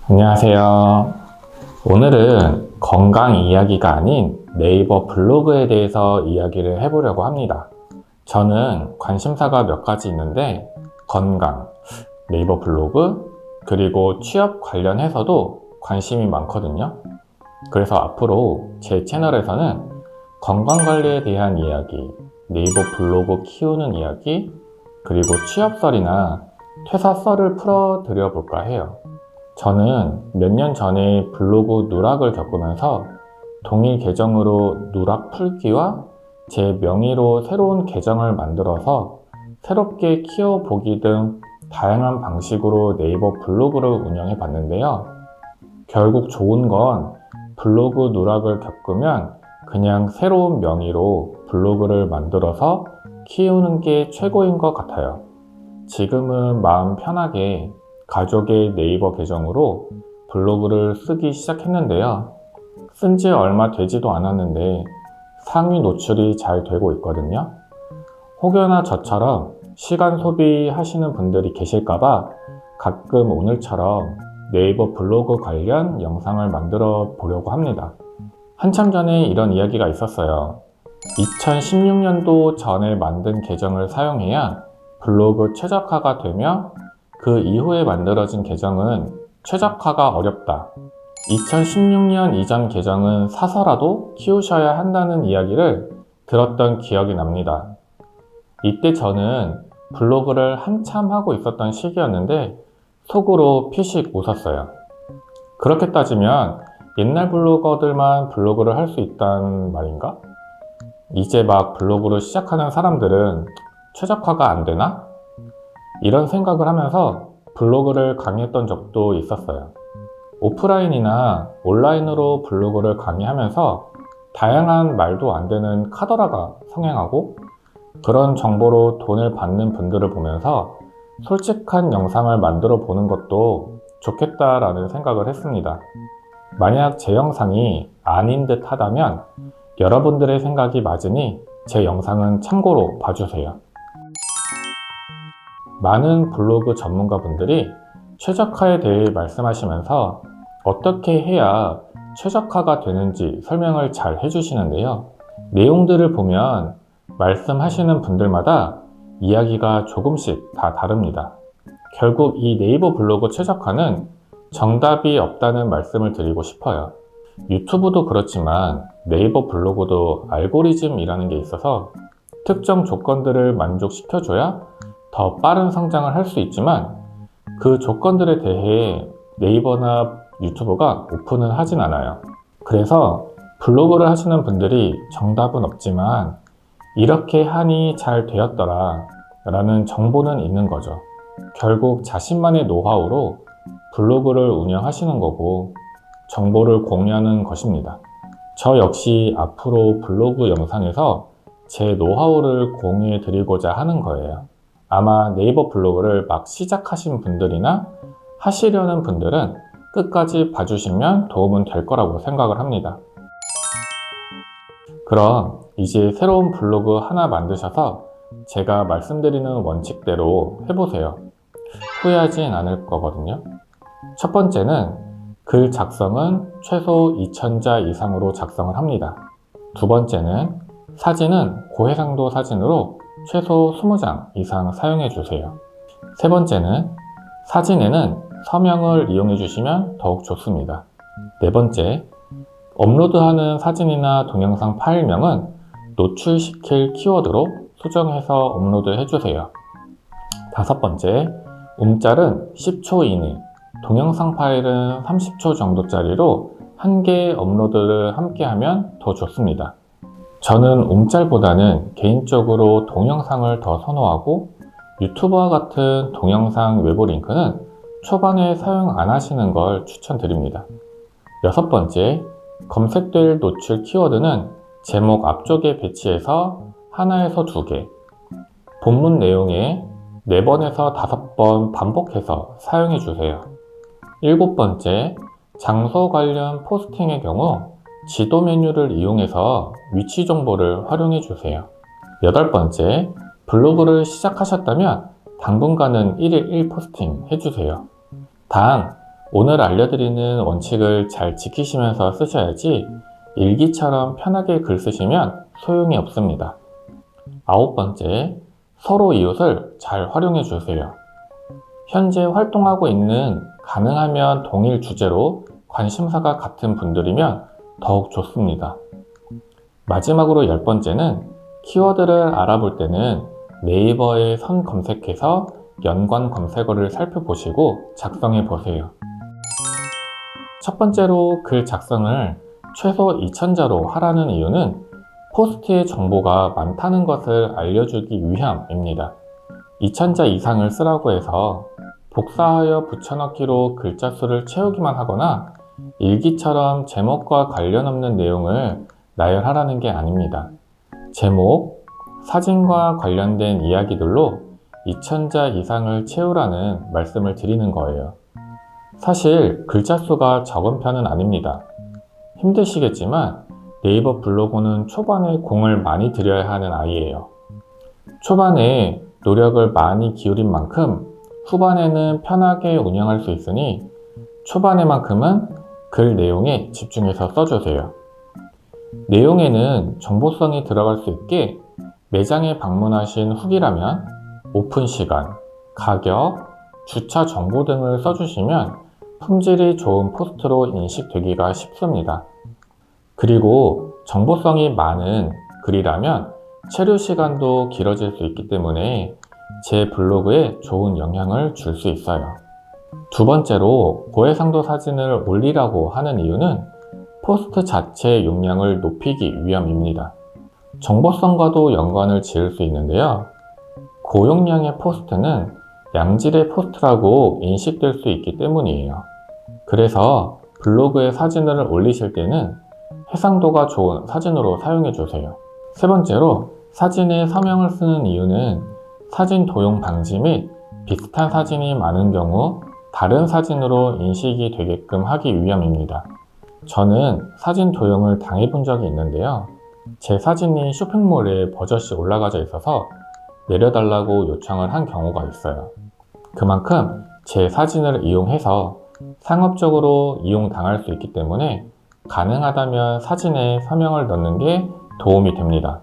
안녕하세요. 오늘은 건강 이야기가 아닌 네이버 블로그에 대해서 이야기를 해보려고 합니다. 저는 관심사가 몇 가지 있는데 건강, 네이버 블로그, 그리고 취업 관련해서도 관심이 많거든요. 그래서 앞으로 제 채널에서는 건강관리에 대한 이야기, 네이버 블로그 키우는 이야기, 그리고 취업설이나 퇴사설을 풀어드려 볼까 해요. 저는 몇 년 전에 블로그 누락을 겪으면서 동일 계정으로 누락 풀기와 제 명의로 새로운 계정을 만들어서 새롭게 키워보기 등 다양한 방식으로 네이버 블로그를 운영해 봤는데요. 결국 좋은 건 블로그 누락을 겪으면 그냥 새로운 명의로 블로그를 만들어서 키우는 게 최고인 것 같아요. 지금은 마음 편하게 가족의 네이버 계정으로 블로그를 쓰기 시작했는데요. 쓴 지 얼마 되지도 않았는데 상위 노출이 잘 되고 있거든요. 혹여나 저처럼 시간 소비하시는 분들이 계실까봐 가끔 오늘처럼 네이버 블로그 관련 영상을 만들어 보려고 합니다. 한참 전에 이런 이야기가 있었어요. 2016년도 전에 만든 계정을 사용해야 블로그 최적화가 되며 그 이후에 만들어진 계정은 최적화가 어렵다. 2016년 이전 계정은 사서라도 키우셔야 한다는 이야기를 들었던 기억이 납니다. 이때 저는 블로그를 한참 하고 있었던 시기였는데 속으로 피식 웃었어요. 그렇게 따지면 옛날 블로거들만 블로그를 할 수 있단 말인가? 이제 막 블로그를 시작하는 사람들은 최적화가 안 되나? 이런 생각을 하면서 블로그를 강의했던 적도 있었어요. 오프라인이나 온라인으로 블로그를 강의하면서 다양한 말도 안 되는 카더라가 성행하고 그런 정보로 돈을 받는 분들을 보면서 솔직한 영상을 만들어 보는 것도 좋겠다라는 생각을 했습니다. 만약 제 영상이 아닌 듯 하다면 여러분들의 생각이 맞으니 제 영상은 참고로 봐주세요. 많은 블로그 전문가분들이 최적화에 대해 말씀하시면서 어떻게 해야 최적화가 되는지 설명을 잘 해주시는데요. 내용들을 보면 말씀하시는 분들마다 이야기가 조금씩 다 다릅니다. 결국 이 네이버 블로그 최적화는 정답이 없다는 말씀을 드리고 싶어요. 유튜브도 그렇지만 네이버 블로그도 알고리즘이라는 게 있어서 특정 조건들을 만족시켜줘야 더 빠른 성장을 할 수 있지만 그 조건들에 대해 네이버나 유튜브가 오픈은 하진 않아요. 그래서 블로그를 하시는 분들이 정답은 없지만 이렇게 하니 잘 되었더라 라는 정보는 있는 거죠. 결국 자신만의 노하우로 블로그를 운영하시는 거고 정보를 공유하는 것입니다. 저 역시 앞으로 블로그 영상에서 제 노하우를 공유해 드리고자 하는 거예요. 아마 네이버 블로그를 막 시작하신 분들이나 하시려는 분들은 끝까지 봐주시면 도움은 될 거라고 생각을 합니다. 그럼 이제 새로운 블로그 하나 만드셔서 제가 말씀드리는 원칙대로 해보세요. 후회하진 않을 거거든요. 첫 번째는 글 작성은 최소 2000자 이상으로 작성을 합니다. 두 번째는 사진은 고해상도 사진으로 최소 20장 이상 사용해 주세요. 세 번째는 사진에는 서명을 이용해 주시면 더욱 좋습니다. 네 번째, 업로드하는 사진이나 동영상 파일명은 노출시킬 키워드로 수정해서 업로드 해주세요. 다섯 번째, 움짤은 10초 이내, 동영상 파일은 30초 정도짜리로 한 개의 업로드를 함께 하면 더 좋습니다. 저는 움짤보다는 개인적으로 동영상을 더 선호하고 유튜브와 같은 동영상 외부 링크는 초반에 사용 안 하시는 걸 추천드립니다. 여섯 번째, 검색될 노출 키워드는 제목 앞쪽에 배치해서 하나에서 2개, 본문 내용에 4번에서 5번 반복해서 사용해 주세요. 일곱 번째, 장소 관련 포스팅의 경우 지도 메뉴를 이용해서 위치 정보를 활용해 주세요. 여덟 번째, 블로그를 시작하셨다면 당분간은 1일 1포스팅 해주세요. 단, 오늘 알려드리는 원칙을 잘 지키시면서 쓰셔야지 일기처럼 편하게 글 쓰시면 소용이 없습니다. 9번째, 서로 이웃을 잘 활용해 주세요. 현재 활동하고 있는 가능하면 동일 주제로 관심사가 같은 분들이면 더욱 좋습니다. 마지막으로 10번째는 키워드를 알아볼 때는 네이버에 선 검색해서 연관 검색어를 살펴보시고 작성해 보세요. 첫 번째로 글 작성을 최소 2000자로 하라는 이유는 포스트의 정보가 많다는 것을 알려주기 위함입니다. 2000자 이상을 쓰라고 해서 복사하여 붙여넣기로 글자 수를 채우기만 하거나 일기처럼 제목과 관련 없는 내용을 나열하라는 게 아닙니다. 제목, 사진과 관련된 이야기들로 2000자 이상을 채우라는 말씀을 드리는 거예요. 사실 글자 수가 적은 편은 아닙니다. 힘드시겠지만 네이버 블로그는 초반에 공을 많이 들여야 하는 아이예요. 초반에 노력을 많이 기울인 만큼 후반에는 편하게 운영할 수 있으니 초반에만큼은 글 내용에 집중해서 써주세요. 내용에는 정보성이 들어갈 수 있게 매장에 방문하신 후기라면 오픈 시간, 가격, 주차 정보 등을 써주시면 품질이 좋은 포스트로 인식되기가 쉽습니다. 그리고 정보성이 많은 글이라면 체류 시간도 길어질 수 있기 때문에 제 블로그에 좋은 영향을 줄 수 있어요. 두 번째로 고해상도 사진을 올리라고 하는 이유는 포스트 자체의 용량을 높이기 위함입니다. 정보성과도 연관을 지을 수 있는데요. 고용량의 포스트는 양질의 포스트라고 인식될 수 있기 때문이에요. 그래서 블로그에 사진을 올리실 때는 해상도가 좋은 사진으로 사용해 주세요. 세 번째로 사진에 서명을 쓰는 이유는 사진 도용 방지 및 비슷한 사진이 많은 경우 다른 사진으로 인식이 되게끔 하기 위함입니다. 저는 사진 도용을 당해본 적이 있는데요. 제 사진이 쇼핑몰에 버젓이 올라가져 있어서 내려달라고 요청을 한 경우가 있어요. 그만큼 제 사진을 이용해서 상업적으로 이용당할 수 있기 때문에 가능하다면 사진에 서명을 넣는 게 도움이 됩니다.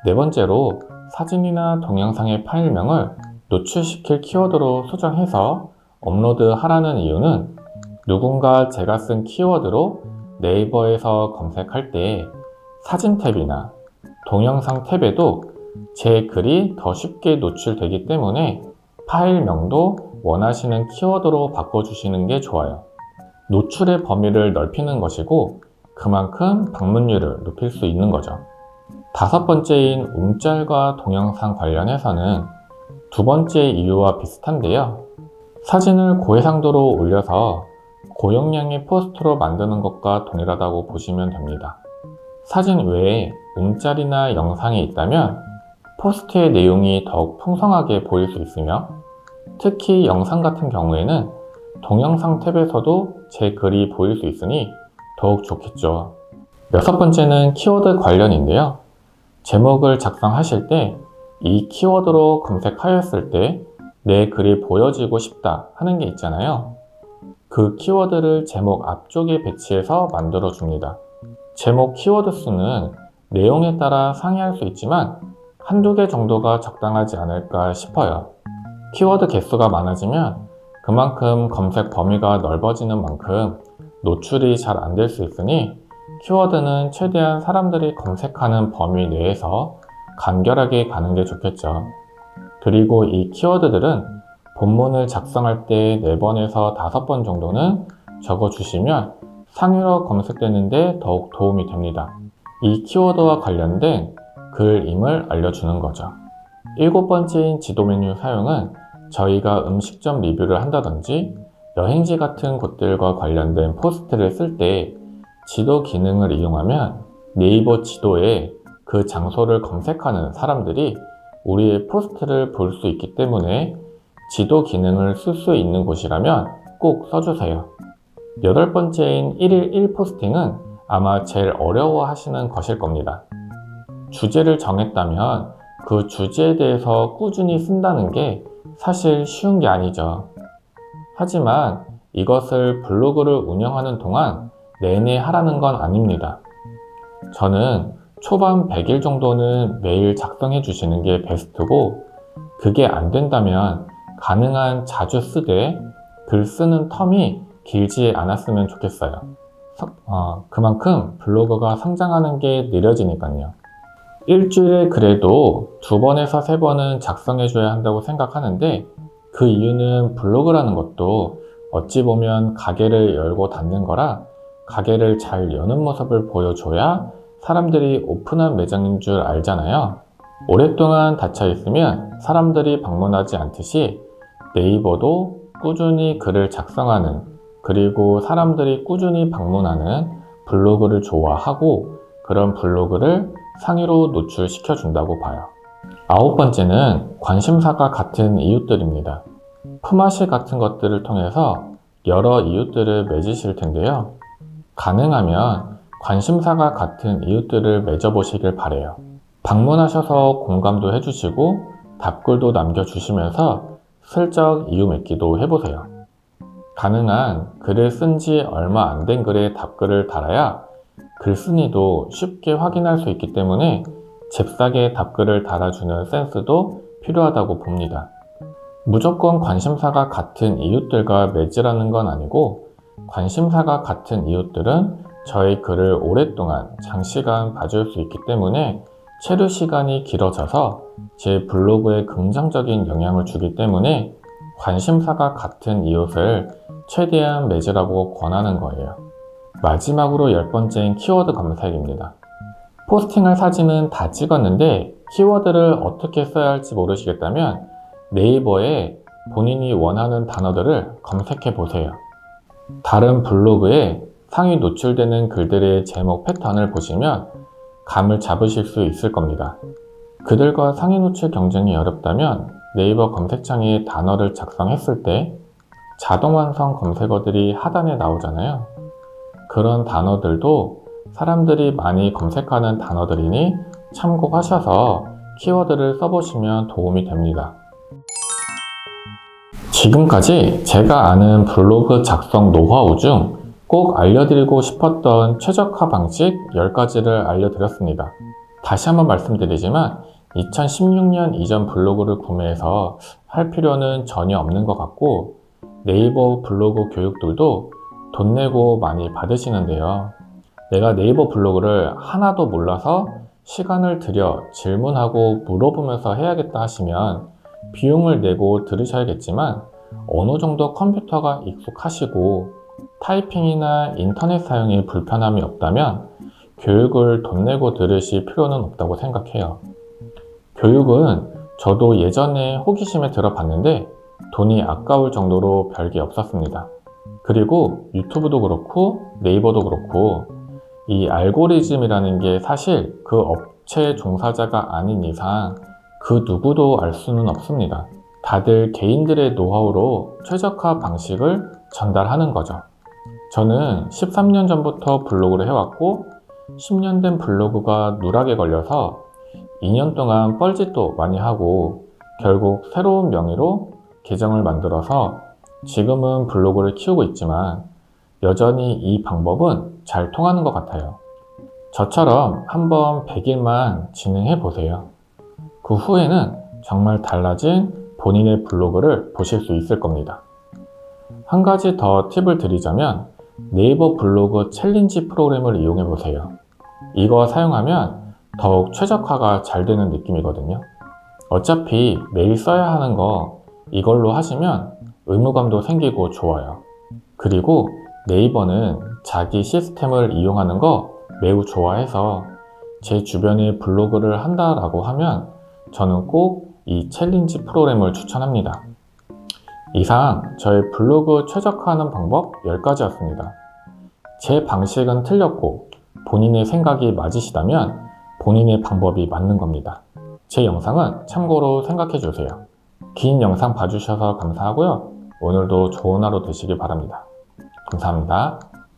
네 번째로 사진이나 동영상의 파일명을 노출시킬 키워드로 수정해서 업로드하라는 이유는 누군가 제가 쓴 키워드로 네이버에서 검색할 때 사진 탭이나 동영상 탭에도 제 글이 더 쉽게 노출되기 때문에 파일명도 원하시는 키워드로 바꿔주시는 게 좋아요. 노출의 범위를 넓히는 것이고 그만큼 방문율을 높일 수 있는 거죠. 다섯 번째인 움짤과 동영상 관련해서는 두 번째 이유와 비슷한데요. 사진을 고해상도로 올려서 고용량의 포스트로 만드는 것과 동일하다고 보시면 됩니다. 사진 외에 움짤이나 영상이 있다면 포스트의 내용이 더욱 풍성하게 보일 수 있으며 특히 영상 같은 경우에는 동영상 탭에서도 제 글이 보일 수 있으니 더욱 좋겠죠. 여섯 번째는 키워드 관련인데요. 제목을 작성하실 때 이 키워드로 검색하였을 때 내 글이 보여지고 싶다 하는 게 있잖아요. 그 키워드를 제목 앞쪽에 배치해서 만들어 줍니다. 제목 키워드 수는 내용에 따라 상이할 수 있지만 한두 개 정도가 적당하지 않을까 싶어요. 키워드 개수가 많아지면 그만큼 검색 범위가 넓어지는 만큼 노출이 잘 안 될 수 있으니 키워드는 최대한 사람들이 검색하는 범위 내에서 간결하게 가는 게 좋겠죠. 그리고 이 키워드들은 본문을 작성할 때 4번에서 5번 정도는 적어주시면 상위로 검색되는데 더욱 도움이 됩니다. 이 키워드와 관련된 글임을 알려주는 거죠. 일곱 번째인 지도 메뉴 사용은 저희가 음식점 리뷰를 한다든지 여행지 같은 곳들과 관련된 포스트를 쓸 때 지도 기능을 이용하면 네이버 지도에 그 장소를 검색하는 사람들이 우리의 포스트를 볼 수 있기 때문에 지도 기능을 쓸 수 있는 곳이라면 꼭 써주세요. 여덟 번째인 1일 1포스팅은 아마 제일 어려워 하시는 것일 겁니다. 주제를 정했다면 그 주제에 대해서 꾸준히 쓴다는 게 사실 쉬운 게 아니죠. 하지만 이것을 블로그를 운영하는 동안 내내 하라는 건 아닙니다. 저는 초반 100일 정도는 매일 작성해 주시는 게 베스트고, 그게 안 된다면 가능한 자주 쓰되 글 쓰는 텀이 길지 않았으면 좋겠어요. 그만큼 블로그가 성장하는 게 느려지니까요. 일주일에 그래도 2번에서 3번은 작성해 줘야 한다고 생각하는데, 그 이유는 블로그라는 것도 어찌 보면 가게를 열고 닫는 거라 가게를 잘 여는 모습을 보여줘야 사람들이 오픈한 매장인 줄 알잖아요. 오랫동안 닫혀 있으면 사람들이 방문하지 않듯이 네이버도 꾸준히 글을 작성하는, 그리고 사람들이 꾸준히 방문하는 블로그를 좋아하고 그런 블로그를 상위로 노출시켜 준다고 봐요. 9번째는 관심사가 같은 이웃들입니다. 품앗이 같은 것들을 통해서 여러 이웃들을 맺으실 텐데요. 가능하면 관심사가 같은 이웃들을 맺어보시길 바래요. 방문하셔서 공감도 해주시고 답글도 남겨주시면서 슬쩍 이웃 맺기도 해보세요. 가능한 글을 쓴 지 얼마 안 된 글에 답글을 달아야 글쓴이도 쉽게 확인할 수 있기 때문에 잽싸게 답글을 달아주는 센스도 필요하다고 봅니다. 무조건 관심사가 같은 이웃들과 맺으라는 건 아니고, 관심사가 같은 이웃들은 저의 글을 오랫동안 장시간 봐줄 수 있기 때문에 체류 시간이 길어져서 제 블로그에 긍정적인 영향을 주기 때문에 관심사가 같은 이웃을 최대한 맺으라고 권하는 거예요. 마지막으로 10번째인 키워드 검색입니다. 포스팅할 사진은 다 찍었는데 키워드를 어떻게 써야 할지 모르시겠다면 네이버에 본인이 원하는 단어들을 검색해 보세요. 다른 블로그에 상위 노출되는 글들의 제목 패턴을 보시면 감을 잡으실 수 있을 겁니다. 그들과 상위 노출 경쟁이 어렵다면 네이버 검색창에 단어를 작성했을 때 자동 완성 검색어들이 하단에 나오잖아요. 그런 단어들도 사람들이 많이 검색하는 단어들이니 참고하셔서 키워드를 써보시면 도움이 됩니다. 지금까지 제가 아는 블로그 작성 노하우 중 꼭 알려드리고 싶었던 최적화 방식 10가지를 알려드렸습니다. 다시 한번 말씀드리지만 2016년 이전 블로그를 구매해서 할 필요는 전혀 없는 것 같고, 네이버 블로그 교육들도 돈 내고 많이 받으시는데요. 내가 네이버 블로그를 하나도 몰라서 시간을 들여 질문하고 물어보면서 해야겠다 하시면 비용을 내고 들으셔야겠지만, 어느 정도 컴퓨터가 익숙하시고 타이핑이나 인터넷 사용이 불편함이 없다면 교육을 돈 내고 들으실 필요는 없다고 생각해요. 교육은 저도 예전에 호기심에 들어봤는데 돈이 아까울 정도로 별게 없었습니다. 그리고 유튜브도 그렇고 네이버도 그렇고 이 알고리즘이라는 게 사실 그 업체 종사자가 아닌 이상 그 누구도 알 수는 없습니다. 다들 개인들의 노하우로 최적화 방식을 전달하는 거죠. 저는 13년 전부터 블로그를 해왔고 10년 된 블로그가 누락에 걸려서 2년 동안 뻘짓도 많이 하고 결국 새로운 명의로 계정을 만들어서 지금은 블로그를 키우고 있지만 여전히 이 방법은 잘 통하는 것 같아요. 저처럼 한번 100일만 진행해 보세요. 그 후에는 정말 달라진 본인의 블로그를 보실 수 있을 겁니다. 한 가지 더 팁을 드리자면 네이버 블로그 챌린지 프로그램을 이용해 보세요. 이거 사용하면 더욱 최적화가 잘 되는 느낌이거든요. 어차피 매일 써야 하는 거 이걸로 하시면 의무감도 생기고 좋아요. 그리고 네이버는 자기 시스템을 이용하는 거 매우 좋아해서 제 주변에 블로그를 한다라고 하면 저는 꼭 이 챌린지 프로그램을 추천합니다. 이상 저의 블로그 최적화하는 방법 10가지였습니다. 제 방식은 틀렸고 본인의 생각이 맞으시다면 본인의 방법이 맞는 겁니다. 제 영상은 참고로 생각해 주세요. 긴 영상 봐주셔서 감사하고요. 오늘도 좋은 하루 되시길 바랍니다. 감사합니다.